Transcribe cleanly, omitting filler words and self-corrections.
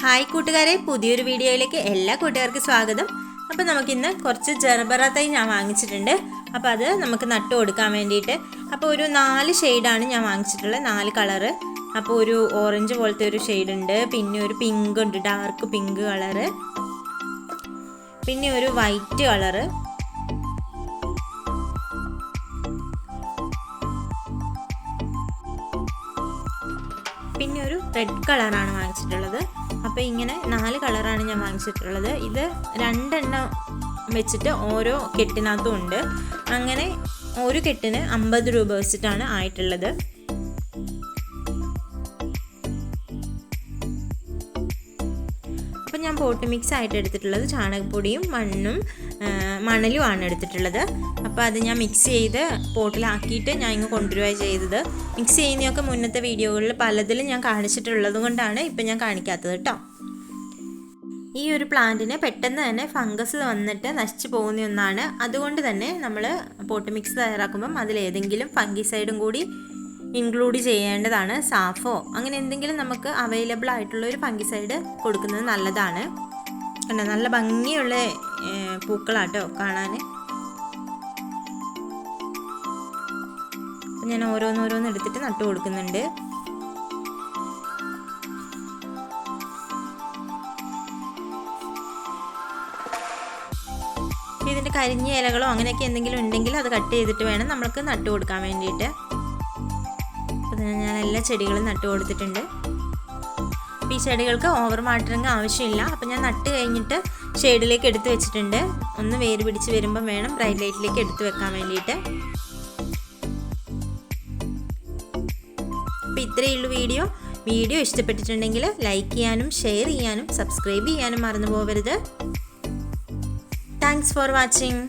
Hi കൂട്ടുകാരെ, പുതിയൊരു വീഡിയോയിലേക്ക് എല്ലാ കൂട്ടുകാർക്കും സ്വാഗതം. അപ്പോൾ നമുക്കിന്ന് കുറച്ച് ജർബറ തൈ ഞാൻ വാങ്ങിച്ചിട്ടുണ്ട്. അപ്പോൾ അത് നമുക്ക് നട്ടു കൊടുക്കാൻ വേണ്ടിയിട്ട് അപ്പോൾ ഒരു 4 ഷെയ്ഡാണ് ഞാൻ വാങ്ങിച്ചിട്ടുള്ളത്, 4 കളറ്. അപ്പോൾ ഒരു ഓറഞ്ച് പോലത്തെ ഒരു ഷെയ്ഡ് ഉണ്ട്, പിന്നെ ഒരു പിങ്ക് ഉണ്ട്, ഡാർക്ക് പിങ്ക് കളറ്, പിന്നെ ഒരു വൈറ്റ് കളറ്, പിന്നെ ഒരു റെഡ് കളറാണ് വാങ്ങിച്ചിട്ടുള്ളത്. അപ്പോൾ ഇങ്ങനെ 4 കളറാണ് ഞാൻ വാങ്ങിച്ചിട്ടുള്ളത്. ഇത് 2 എണ്ണം വെച്ചിട്ട് ഓരോ കെട്ടിനകത്തും ഉണ്ട്. അങ്ങനെ ഒരു കെട്ടിന് 50 രൂപ വെച്ചിട്ടാണ് ആയിട്ടുള്ളത്. അപ്പം ഞാൻ പോട്ട് മിക്സ് ആയിട്ട് എടുത്തിട്ടുള്ളത് ചാണകപ്പൊടിയും മണലുമാണ് എടുത്തിട്ടുള്ളത്. അപ്പോൾ അത് ഞാൻ മിക്സ് ചെയ്ത് പോട്ടിലാക്കിയിട്ട് ഞാൻ ഇങ്ങ് കൊണ്ടുവരികയാണ് ചെയ്തത്. മിക്സ് ചെയ്യുന്നതൊക്കെ മുന്നത്തെ വീഡിയോകളിൽ പലതിലും ഞാൻ കാണിച്ചിട്ടുള്ളത് കൊണ്ടാണ് ഇപ്പം ഞാൻ കാണിക്കാത്തത് കേട്ടോ. ഈ ഒരു പ്ലാന്റിന് പെട്ടെന്ന് തന്നെ ഫംഗസ് വന്നിട്ട് നശിച്ചു പോകുന്ന ഒന്നാണ്. അതുകൊണ്ട് തന്നെ നമ്മൾ പോട്ട് മിക്സ് തയ്യാറാക്കുമ്പം അതിലേതെങ്കിലും ഫംഗിസൈഡും കൂടി ഇൻക്ലൂഡ് ചെയ്യേണ്ടതാണ്. സാഫോ അങ്ങനെ എന്തെങ്കിലും നമുക്ക് അവൈലബിൾ ആയിട്ടുള്ള ഒരു ഫംഗിസൈഡ് കൊടുക്കുന്നത് നല്ലതാണ്. കണ്ടോ, നല്ല ഭംഗിയുള്ള പൂക്കളാട്ടോ കാണാൻ. ഞാൻ ഓരോന്നോരോന്ന് എടുത്തിട്ട് നട്ടു കൊടുക്കുന്നുണ്ട്. ഇതിൻ്റെ കരിഞ്ഞ ഇലകളോ അങ്ങനെയൊക്കെ എന്തെങ്കിലും ഉണ്ടെങ്കിൽ അത് കട്ട് ചെയ്തിട്ട് വേണം നമ്മൾക്ക് നട്ടു കൊടുക്കാൻ വേണ്ടിയിട്ട്. അപ്പോൾ ഞാൻ എല്ലാ ചെടികളും നട്ടു കൊടുത്തിട്ടുണ്ട്. അപ്പോൾ ഈ ചെടികൾക്ക് ഓവർ വാട്ടറിങ് ആവശ്യമില്ല. അപ്പോൾ ഞാൻ നട്ട് കഴിഞ്ഞിട്ട് ഷെയ്ഡിലേക്ക് എടുത്ത് വെച്ചിട്ടുണ്ട്. ഒന്ന് വേര് പിടിച്ച് വരുമ്പം വേണം ബ്രൈറ്റ് ലൈറ്റിലേക്ക് എടുത്ത് വെക്കാൻ വേണ്ടിയിട്ട്. അപ്പോൾ ഇത്രയേ ഉള്ളൂ വീഡിയോ ഇഷ്ടപ്പെട്ടിട്ടുണ്ടെങ്കിൽ ലൈക്ക് ചെയ്യാനും ഷെയർ ചെയ്യാനും സബ്സ്ക്രൈബ് ചെയ്യാനും മറന്നു പോകരുത്. Thanks for watching.